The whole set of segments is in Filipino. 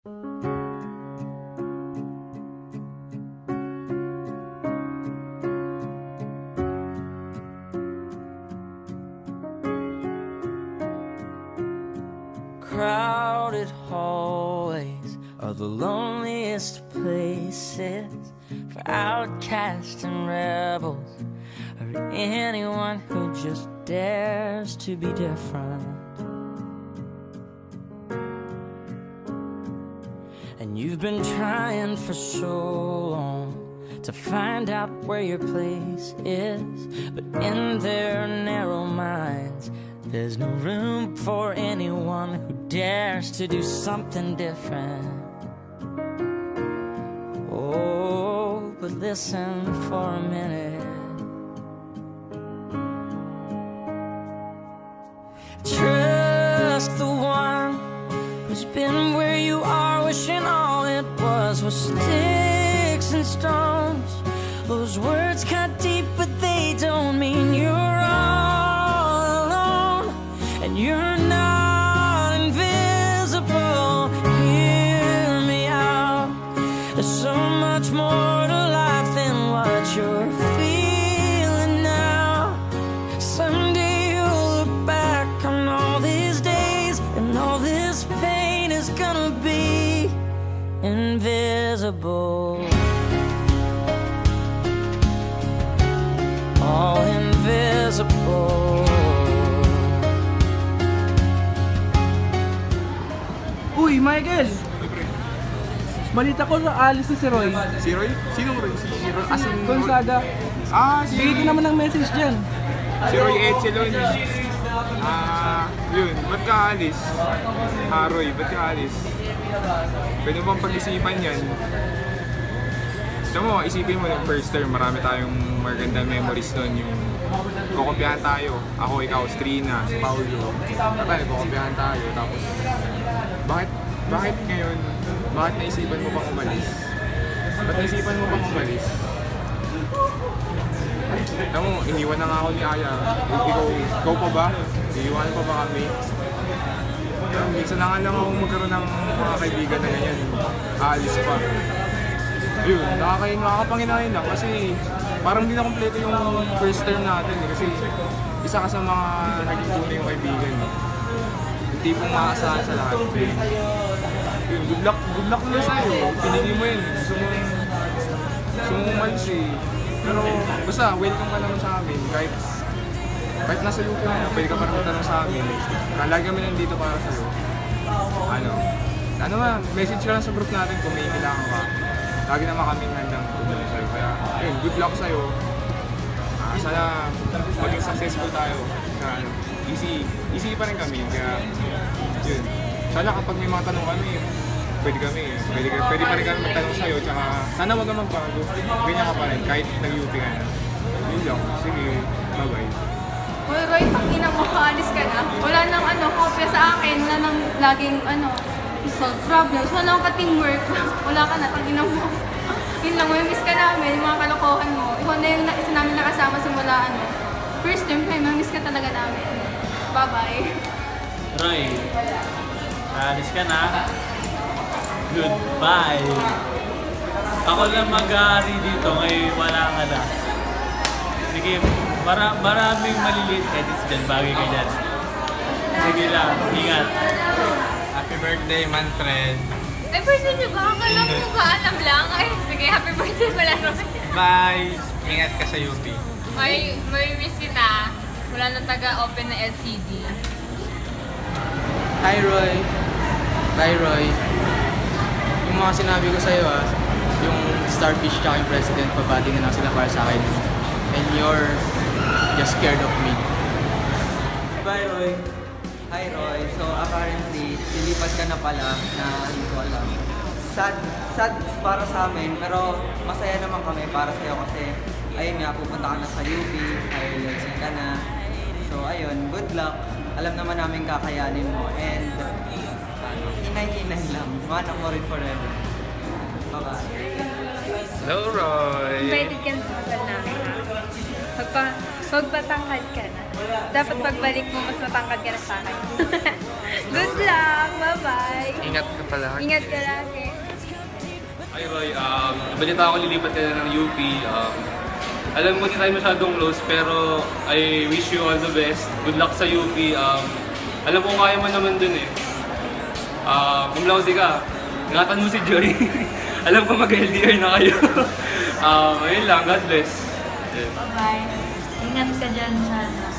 Crowded hallways are the loneliest places for outcasts and rebels, or anyone who just dares to be different. And you've been trying for so long to find out where your place is, but in their narrow minds there's no room for anyone who dares to do something different. Oh, but listen for a minute. Trust the one who's been where you are, wishing all it was sticks and stones. Those words cut deep, but they don't mean you're all alone. And you're not invisible. Hear me out. There's so much more to life than what you're feeling now. Someday you'll look back on all these days, and all this pain is gonna be invisible. All invisible. Uy, Michael! Balita ko na alis na si Roy. Si Roy? Sinong Roy? Si Roy? As in Gonzaga. Si Bigay ko naman ng message dyan. Si Roy Echelon. Yun. Ba't ka alis? Roy, ba't ka alis? Pwede bang pag-isipan yan? Alam mo, isipin mo yung first term, marami tayong magandang memories nun. Yung kukumpiyahan tayo. Ako, ikaw, Strina, si Paulo. Tatay, kukumpiyahan tayo. Tapos, bakit ngayon? Bakit naisipan mo bang umalis? Ba't naisipan mo bang umalis? Alam mo, iniwan na nga ako ni Aya. Ikaw pa ba? Iiwanan pa ba kami? Minsan na nga lang ako magkaroon ng mga kaibigan na ganyan. Aalis pa. Yun, nakakapanginahin lang kasi parang hindi na kompleto yung first term natin eh. Kasi isa ka sa mga naging tunay yung kaibigan. Yung tipong makakasahan sa lahat. Yun, good luck na sa'yo. Pinili mo yun. Gusto mo umalis eh. Pero basta, welcome ka naman sa amin. Kahit nasa UP na, pwede ka parang matanong sa amin. Lagi kami nandito para sa'yo. Message ka lang sa group natin kung may kailangan ka. Lagi naman kami handang tulong sa'yo. Kaya, yun, good luck sa'yo. Sana maging successful tayo. Easy pa rin kami. Kaya, yun. Sana kapag may mga tanong kami, pwede pa rin kami magtanong sa'yo. Tsaka, sana wag ka magbago. Ganyan ka pa rin, kahit nag-UP ka na. Yun lang. Sige, bye-bye. Uy, Roy, tangina mo, kaalis ka na. Wala nang kopya sa akin. Wala nang laging solve problems. Wala nang ka-teamwork. Wala ka na, tangina mo. Yun lang, may miss ka namin, yung mga kalokohan mo. Ikaw na yung isa namin nakasama simula first term kayo, may miss ka talaga namin. Bye-bye. Roy, alis ka na. Goodbye. Ako lang mag-aari dito, ngayon wala ka na. Sige, maraming maliliit edits dyan, bagay ka dyan. Sige lang, ingat. Happy birthday, Manfred. Ay, birthday niyo ba? Akala mo ba? Alam lang. Ay, sige, happy birthday pala, Roy. Bye! Ingat ka sa UP. May miss kita. Wala nang taga-open na LCD. Hi, Roy. Bye, Roy. Yung mga sinabi ko sa'yo yung Starfish tsaka yung President, pabati na lang sila para sa akin. And you're just scared of me. Bye, Roy. Hi, Roy. So, apparently, lilipat ka na pala na hindi ko alam. Sad para sa amin, pero masaya naman kami para sa'yo kasi ayun nga, pupunta ka na sa UP, IELTS ka na. So, ayun, good luck. Alam naman namin kakayanin mo. And, hinay-hinay lang. Manang mo rin forever. Bye-bye. Hello, Roy! Invited ka na sa hotel namin, ha? Magpatangkad ka na. Dapat pagbalik mo, mas matangkad ka na sa akin. Good luck! Bye-bye! Ingat ka pala. Ingat ka lagi. Hi Roy, balita ako lilipat ka na ng UP. Alam ko hindi tayo masyadong close pero I wish you all the best. Good luck sa UP. Alam ko kaya mo naman dun eh. Cum laude ka. Ingatan mo si Joy. Alam ko mag-LDR na kayo. Ayun lang, God bless. Bye-bye. Ingat ka dyan sana.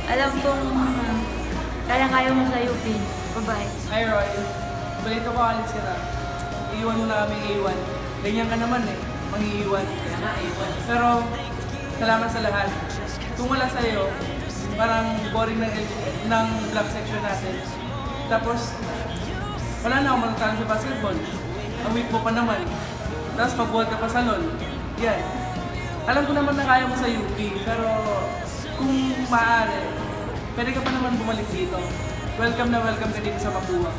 Alam kong kaya-kaya mo sa UP. Bye-bye. Hi Roy, balito ko alis ka na. Iiwan mo na kami iiwan. Ganyan ka naman eh, mag-iiwan. Pero, salamat sa lahat. Kung wala sa'yo, parang boring ng black section natin. Tapos, wala na akong matatalo sa basketball. Ang weak mo pa naman. Tapos pag-ball ka pa sa LOL. Yan. Alam ko naman na kaya mo sa UP, pero kung maaari, pwede ka pa naman bumalik dito. Welcome na welcome ka dito sa Mapua.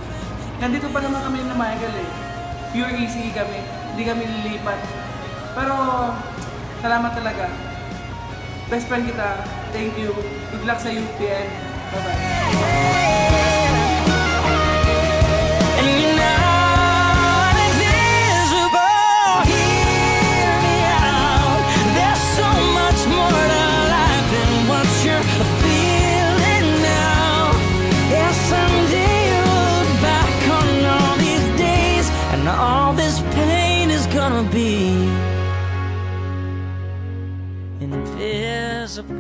Nandito pa naman kami na Michael eh. Pure easy kami, hindi kami lilipat. Pero, salamat talaga. Best friend kita, thank you. Good luck sa UP and bye-bye. And you're not invisible. Hear me out. There's so much more to life than what you're feeling now. Yeah, someday you'll look back on all these days, and all this pain is gonna be invisible.